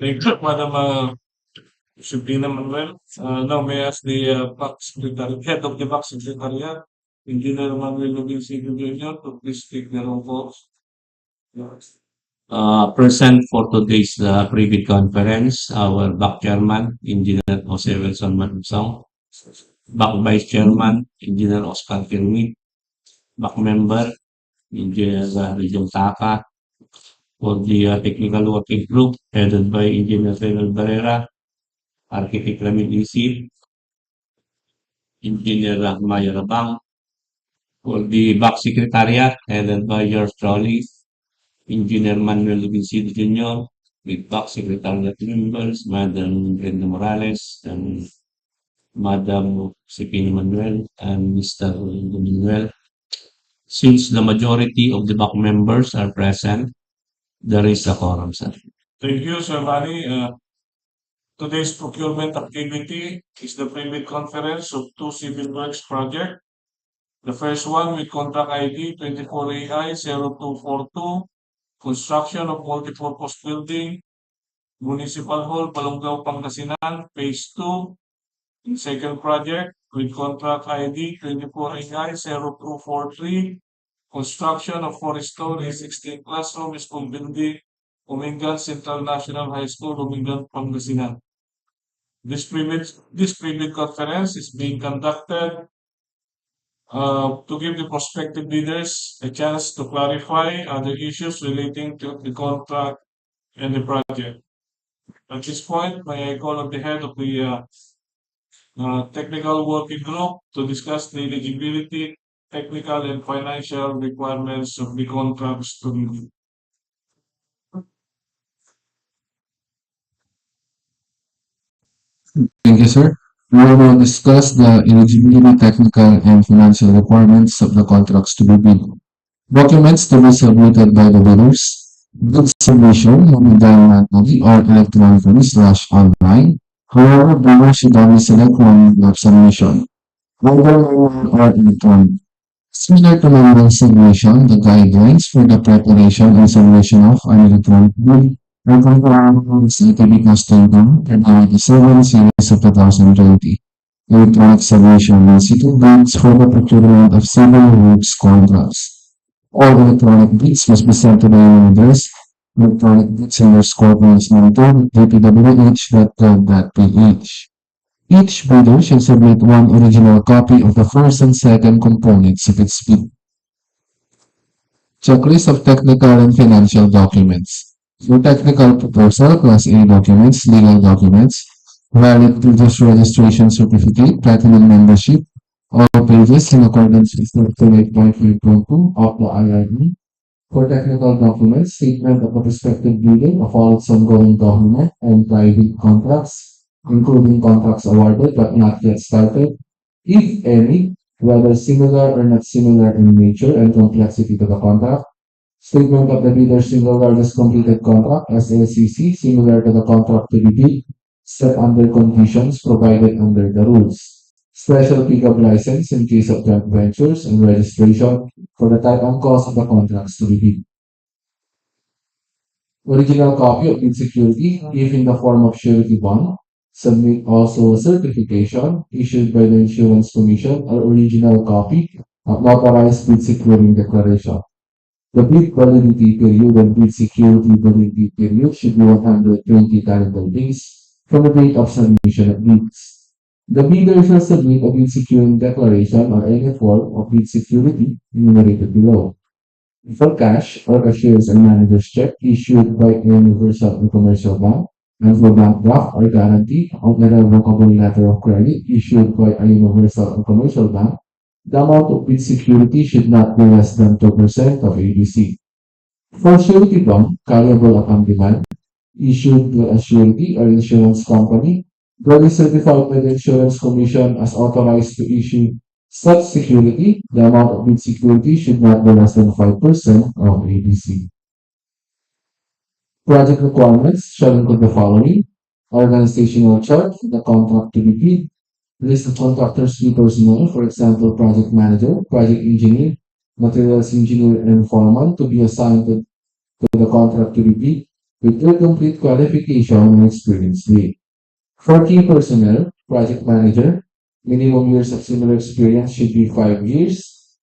Thank you, Madam Sabrina Manuel. Now may I ask the PAC Secretary, Head of the PAC Secretariat, Engineer Manuel Lubin Sigo Jr. to please take the roll calls. Yes. Present for today's private conference, our back chairman, Engineer Jose Wilson Mansong, back vice chairman, Engineer Oscar Kirmit, back member, Engineer Region Taka, for the technical working group headed by Engineer Renal Barrera, Architect Ramil Isip, Engineer Maya Rabang, for the back secretariat headed by yours truly, Engineer Manuel Vincent Jr., with back secretariat members, Madam Brenda Morales and Madam Sipina Manuel and Mr. Manuel. Since the majority of the back members are present, there is a quorum, sir. Thank you, Sir Manny. Today's procurement activity is the private conference of two civil works projects. The first one with contract ID 24AI0242, construction of multipurpose building, Municipal Hall, Balungao, Pangasinan, Phase 2. The second project with contract ID 24AI0243, construction of 4-story 16 classroom school building, Umingan Central National High School, Umingan, Pangasinan. This private conference is being conducted to give the prospective leaders a chance to clarify other issues relating to the contract and the project. At this point, may I call on the head of the technical working group to discuss the eligibility, technical and financial requirements of the contracts to be. Thank you, sir. We will discuss the eligibility, technical, and financial requirements of the contracts to be bid. Documents to be submitted by the bidders. Bid submission will be done manually or electronically/online. However, bidders should only select one mode of submission, either manual or electronic. Similar to manual submission, the guidelines for the preparation and submission of an electronic bid are compliant to be custom and the 7 series of 2020. Electronic submission will secure bids for the procurement of civil works contracts. All electronic bids must be sent to the email address electronic bids underscore dpwh.gov.ph. Each bidder should submit one original copy of the first and second components of its bid. Checklist of technical and financial documents. For technical proposal, Class A documents, legal documents, valid previous registration certificate, platinum membership, all pages in accordance with Section 8.3.2 of the IRB. For technical documents, statement of the prospective bidding of all its ongoing government and private contracts, including contracts awarded but not yet started, if any, whether similar or not similar in nature and complexity to the contract. Statement of the bidder's single largest completed contract, SLCC, similar to the contract to be bid, set under conditions provided under the rules. Special pickup license in case of joint ventures and registration for the type and cost of the contracts to be bid. Original copy of bid security, if in the form of surety bond. Submit also a certification issued by the Insurance Commission or original copy of notarized bid securing declaration. The bid validity period and bid security validity period should be 120 calendar days from the date of submission of bids. The bidder shall submit a bid securing declaration or any form of bid security enumerated below. For cash or cashiers and managers check issued by a universal and commercial bank, and for bank draft or guarantee of a revocable letter of credit issued by a universal and commercial bank, the amount of bid security should not be less than 2% of ABC. For surety bond, carryable upon demand, issued by a surety or insurance company, duly certified by the Insurance Commission as authorized to issue such security, the amount of bid security should not be less than 5% of ABC. Project requirements shall include the following: organizational chart, the contract to be bid, list of contractors with personnel, for example, project manager, project engineer, materials engineer, and foreman to be assigned to the contract to be bid, with incomplete qualification and experience lead. For key personnel, project manager, minimum years of similar experience should be 5 years.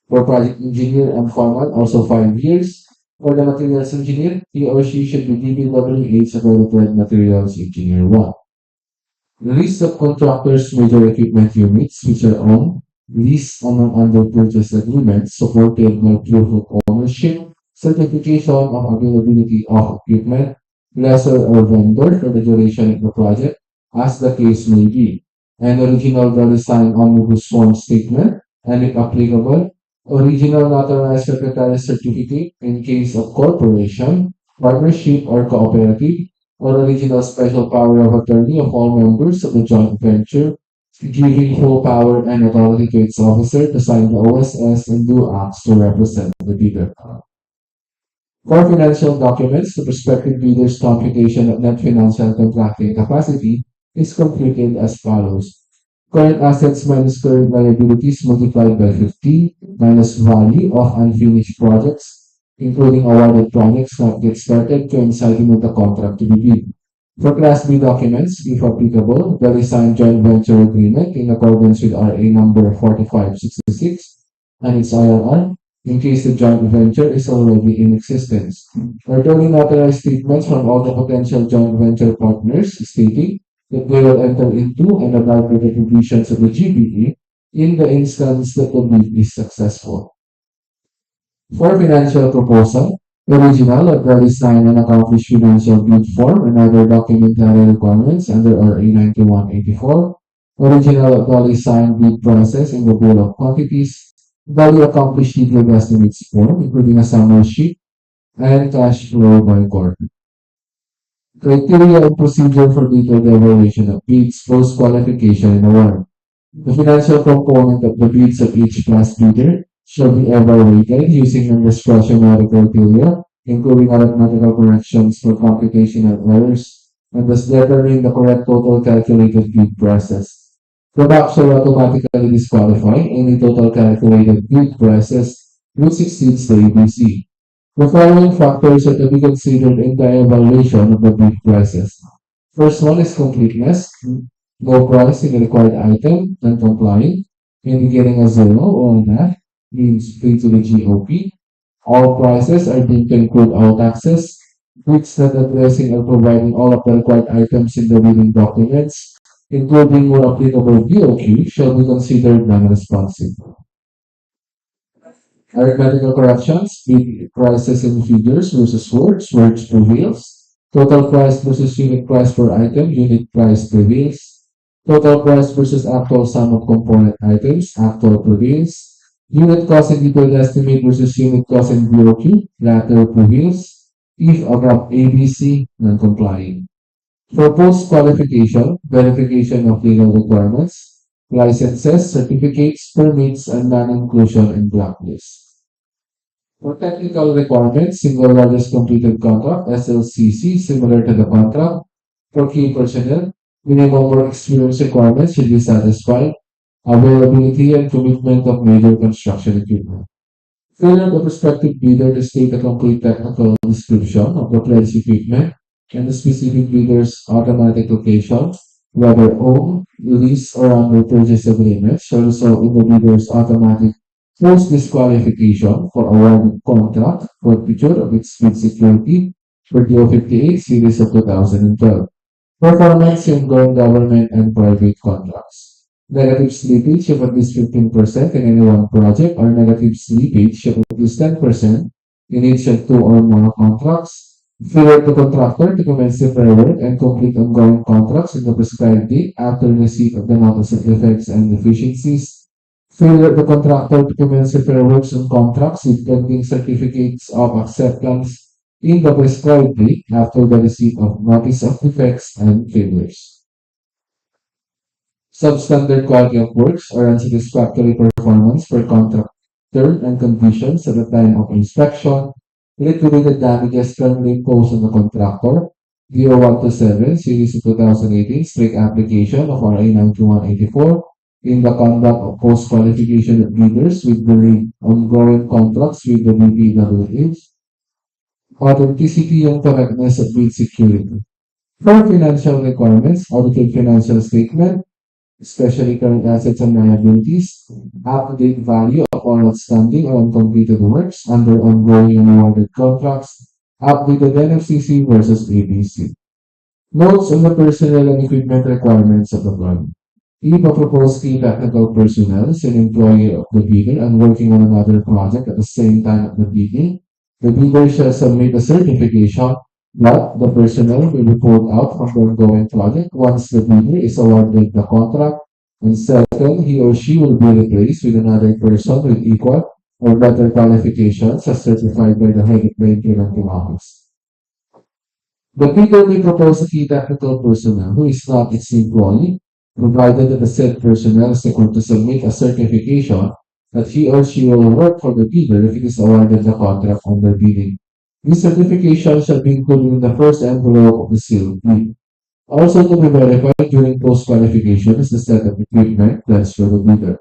For project engineer and foreman, also 5 years. For the materials engineer, he or she should be DPWH Accredited Materials Engineer 1. List of contractors' major equipment units which are owned, leased on under purchase agreements supported by proof of ownership, certification of availability of equipment, lessor or vendor for the duration of the project, as the case may be, and original well-designed omnibus form statement, and if applicable, original notarized secretary certificate in case of corporation, partnership, or cooperative, or original special power of attorney of all members of the joint venture, giving full power and authority to its officer to sign the OSS and do acts to represent the bidder. For financial documents, the prospective bidder's computation of net financial contracting capacity is computed as follows. Current assets minus current liabilities multiplied by 50 minus value of unfinished projects, including awarded projects not yet started, coinciding with the contract to be bid. For Class B documents, if applicable, the resigned joint venture agreement in accordance with RA number 4566 and its IRR, in case the joint venture is already in existence. Or duly notarized statements from all the potential joint venture partners stating that they will enter into and abide by the provisions of the GBE in the instance that the bid is successful. For financial proposal, original or very signed and accomplished financial bid form and other documentary requirements under RA 9184, original duly signed bid process in the bill of quantities, duly accomplished detailed estimates form, including a summary sheet, and cash flow by quarter. Criteria and procedure for detailed evaluation of bids, post-qualification, and award. The financial component of the bids of each class bidder shall be evaluated using non-discretionary criteria, including arithmetical corrections for computational errors, and thus determine the correct total calculated bid process. The box shall automatically disqualify any total calculated bid process which exceeds the ABC. The following factors are to be considered in the evaluation of the bid process. First one is completeness. No price in the required item, non-compliant, indicating a zero or an F, means paid to the GOP. All prices are deemed to include all taxes. Bids not addressing or providing all of the required items in the bidding documents, including more applicable BOQ, shall be considered non-responsive. Arithmetical corrections, bid prices in figures versus words, words prevails. Total price versus unit price per item, unit price prevails. Total price versus actual sum of component items, actual prevails. Unit cost and detailed estimate versus unit cost and BOQ, latter prevails. If above ABC, non-complying. For post-qualification, verification of legal requirements, licenses, certificates, permits, and non-inclusion in blacklist. For technical requirements, single largest completed contract, SLCC, similar to the contract. For key personnel, minimum work experience requirements should be satisfied. Availability and commitment of major construction equipment. Failure of the prospective bidder to state a complete technical description of the pledged equipment and the specific bidder's automatic location, whether owned, leased, or under purchase agreement, shall result in the bidder's automatic post-disqualification for awarded contract forfeiture of its bid security for DEO 58 series of 2012. Performance in government and private contracts. Negative slippage of at least 15% in any one project or negative slippage of at least 10% in each of two or more contracts. Failure to contractor to commence the work and complete ongoing contracts in the prescribed date after receipt of the notice of defects and deficiencies. Failure of the contractor to commence repair works on contracts with pending certificates of acceptance in the prescribed date after the receipt of notice of defects and failures. Substandard quality of works or unsatisfactory performance for contract term and conditions at the time of inspection. Liquidated damages currently imposed on the contractor. DEO 127 series of 2018 strict application of RA 9184 in the conduct of post-qualification of bidders with the ongoing contracts with the DPWH. authenticity and correctness of bid security. For financial requirements, audited financial statement, especially current assets and liabilities, up-to-date value of all outstanding or uncompleted works under ongoing and awarded contracts, updated NFCC versus ABC. Notes on the personnel and equipment requirements of the plan. If a proposed key technical personnel is an employee of the bidder and working on another project at the same time of the bidding, the bidder shall submit a certification that the personnel will be pulled out from the ongoing project once the bidder is awarded the contract, and second, he or she will be replaced with another person with equal or better qualifications as certified by the head of the implementing office. The bidder may propose a key technical personnel who is not its employee, provided that the said personnel is equipped to submit a certification that he or she will work for the bidder if it is awarded the contract under bidding. This certification shall be included in the first envelope of the sealed bid. Also to be verified during post-qualification is the set of equipment pledged for the bidder.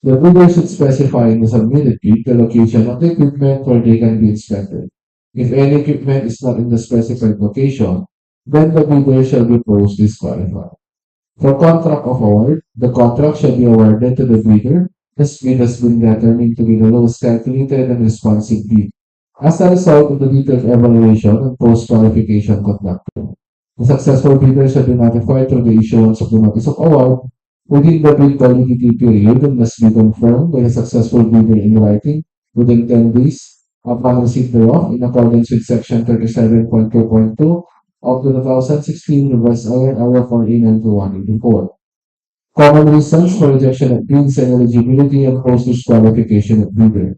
The bidder should specify in the submitted bid the location of the equipment where they can be inspected. If any equipment is not in the specified location, then the bidder shall be post-disqualified. For contract of award, the contract shall be awarded to the bidder. This bid has been determined to be the lowest calculated and responsive bid. As a result of the detailed evaluation and post-qualification conducted, the successful bidder shall be notified through the issuance of the notice of award within the bid validity period and must be confirmed by the successful bidder in writing within 10 days upon receipt thereof in accordance with section 37.2.2 of the 2016 revised RFR 92184. Common reasons for rejection of bids and eligibility and post-disqualification of bidder.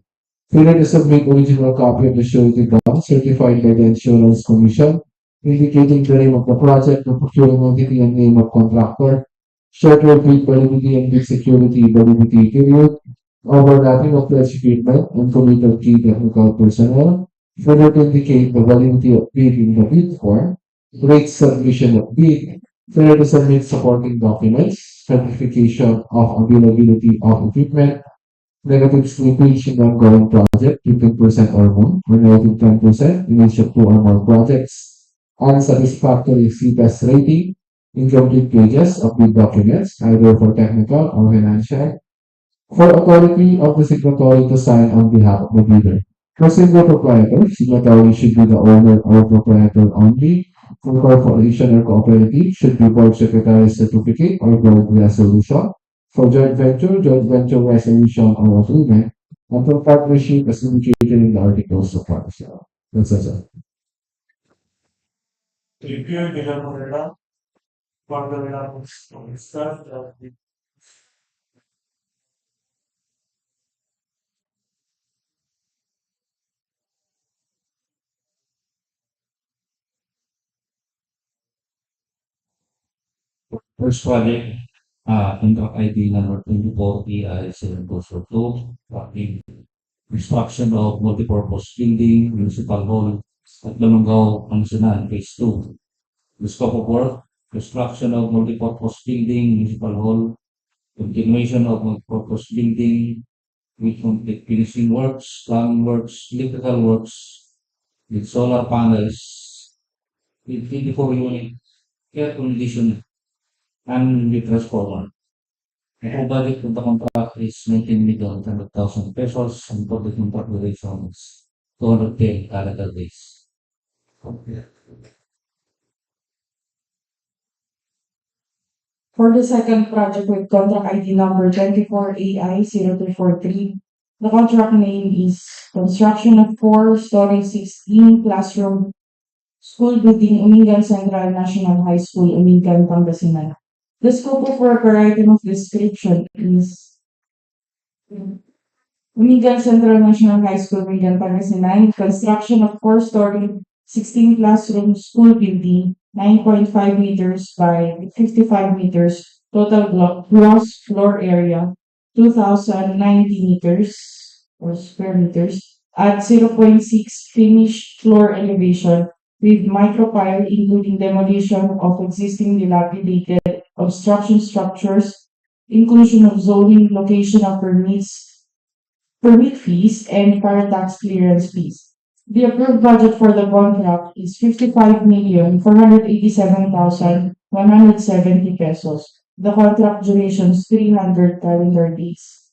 Failure to submit original copy of the surety bond certified by the Insurance Commission, indicating the name of the project, the procuring entity, and name of contractor, shorter bid validity and bid security validity period, overlapping of pledge equipment and committed key technical personnel, failure to indicate the validity of bid in the bid form, late submission of bid, failure to submit supporting documents, certification of availability of equipment, negative slippage in the ongoing project, 15% or more, or negative 10% in each of two or more projects, unsatisfactory CTES rating, incomplete pages of bid documents, either for technical or financial, for authority of the signatory to sign on behalf of the bidder. For single proprietor, signatory should be the owner or proprietor only. For corporation or cooperative, should be board secretary certificate or board resolution. For joint venture resolution or agreement. And for partnership as indicated in the articles of partnership. That's it. Review the formula start. First project, contract ID number 24 PI 742, construction of multipurpose building, municipal hall at Balungao, Pangasinan, phase 2. The scope of work, construction of multipurpose building, municipal hall, continuation of multipurpose building with complete finishing works, plumbing works, electrical works, with solar panels, with 24 unit air conditioning, and with transformer. The budget of the contract is 19,100,000 pesos and for the contract duration is 210 calendar days. For the second project with contract ID number 24AI0243, the contract name is Construction of 4-story 16 classroom school building, Umingan Central National High School, Umingan, Pangasinan. The scope of work or item of description is Umingan Central National High School, Umingan, Pangasinan, construction of 4-story 16 classroom school building, 9.5 meters by 55 meters, total gross floor area, 2,090 meters or square meters, at 0.6 finished floor elevation with micropile, including demolition of existing dilapidated obstruction structures, inclusion of zoning, location of permit fees, and fire tax clearance fees. The approved budget for the contract is 55,487,170 pesos. The contract duration is 300 calendar days.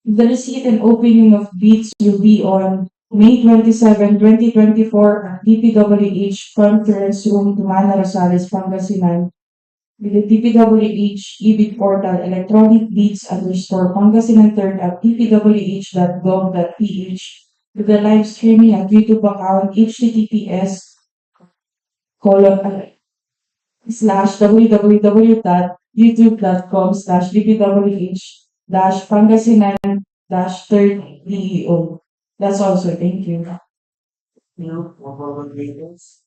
The receipt and opening of bids will be on May 27, 2024 at DPWH Conference Room, Tumana, Rosales, Pangasinan, with the DPWH e-bid portal, electronic bids underscore Pangasinan third at dpwh.gov.ph, with the live streaming at YouTube account https://www.youtube.com/dpwh-pangasinan-third DEO. That's also, thank you. No problem, maintenance.